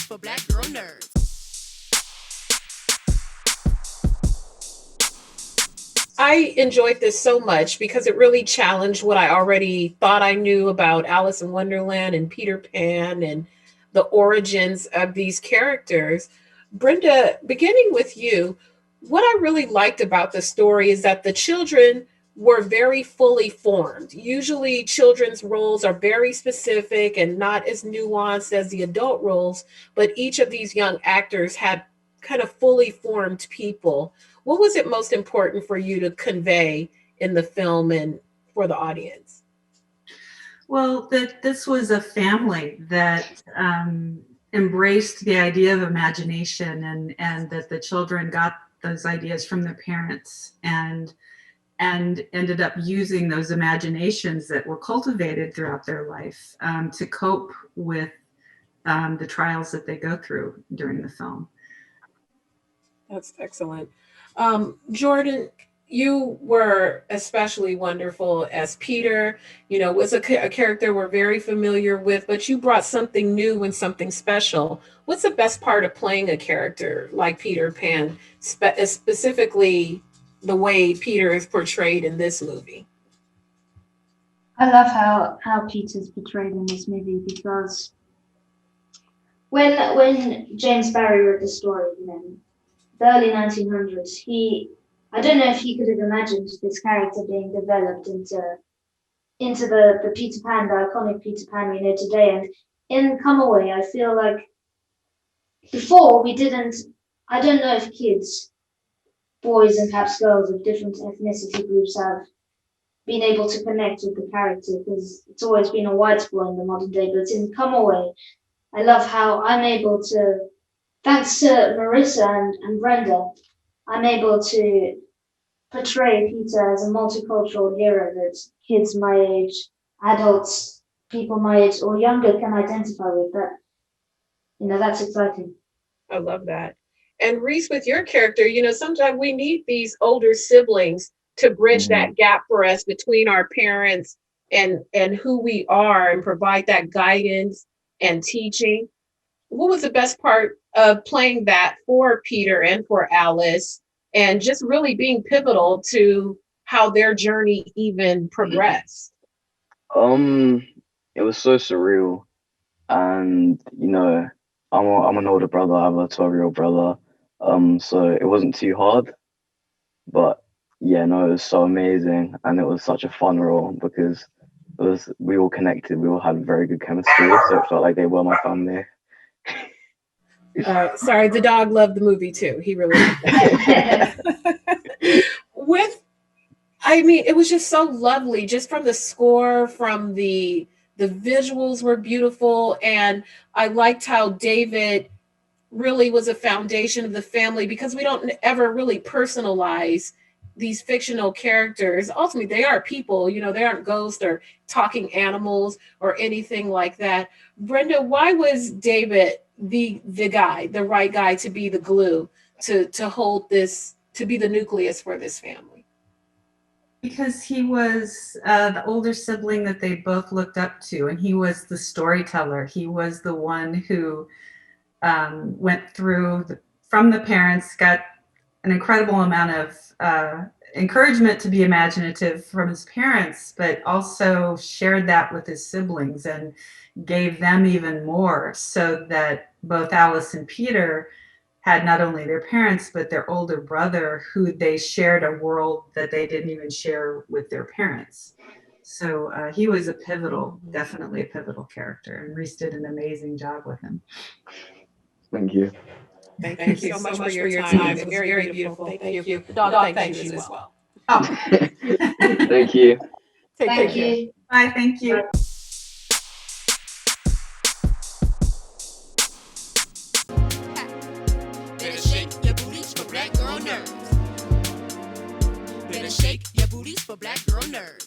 for black girl nerds. I enjoyed this so much because it really challenged what I already thought I knew about Alice in Wonderland and Peter Pan and the origins of these characters. Brenda, beginning with you, what I really liked about the story is that the children were very fully formed. Usually, children's roles are very specific and not as nuanced as the adult roles, but each of these young actors had kind of fully formed people. What was it most important for you to convey in the film and for the audience? Well, that this was a family that embraced the idea of imagination, and that the children got those ideas from their parents and ended up using those imaginations that were cultivated throughout their life to cope with the trials that they go through during the film. That's excellent. Jordan, you were especially wonderful as Peter. You know, was a character we're very familiar with, but you brought something new and something special. What's the best part of playing a character like Peter Pan, specifically the way Peter is portrayed in this movie? I love how Peter's portrayed in this movie because when James Barrie wrote the story, the early 1900s, I don't know if he could have imagined this character being developed into the Peter Pan, the iconic Peter Pan we know today. And in Come Away, I feel like before we didn't, I don't know if kids, boys and perhaps girls of different ethnicity groups have been able to connect with the character because it's always been a white boy in the modern day. But in Come Away, I love how I'm able to, thanks to Marissa and Brenda, I'm able to portray Peter as a multicultural hero that kids my age, adults, people my age or younger can identify with. That's exciting. I love that. And Reece, with your character, sometimes we need these older siblings to bridge that gap for us between our parents and who we are and provide that guidance and teaching. What was the best part of playing that for Peter and for Alice and just really being pivotal to how their journey even progressed? It was so surreal, and I'm an older brother. I have a 12-year-old brother, so it wasn't too hard, but yeah, no, it was so amazing, and it was such a fun role because we all connected, we all had very good chemistry, so it felt like they were my family. Sorry, the dog loved the movie too. He really it was just so lovely, just from the score, from the visuals were beautiful, and I liked how David really was a foundation of the family because we don't ever really personalize these fictional characters. Ultimately, they are people, they aren't ghosts or talking animals or anything like that. Brenda, why was David the right guy to be the glue, to hold this, to be the nucleus for this family? Because he was the older sibling that they both looked up to, and he was the storyteller. He was the one who went through from the parents, got an incredible amount of encouragement to be imaginative from his parents, but also shared that with his siblings and gave them even more, so that both Alice and Peter had not only their parents, but their older brother, who they shared a world that they didn't even share with their parents. So he was definitely a pivotal character, and Reece did an amazing job with him. Thank you. Thank you so much for your time. It was very beautiful. Thank you. The dog thanks you as well. Oh. Thank you. Thank you. Bye, thank you. Better shake your booties for black girl nerds. Better shake your booties for black girl nerds.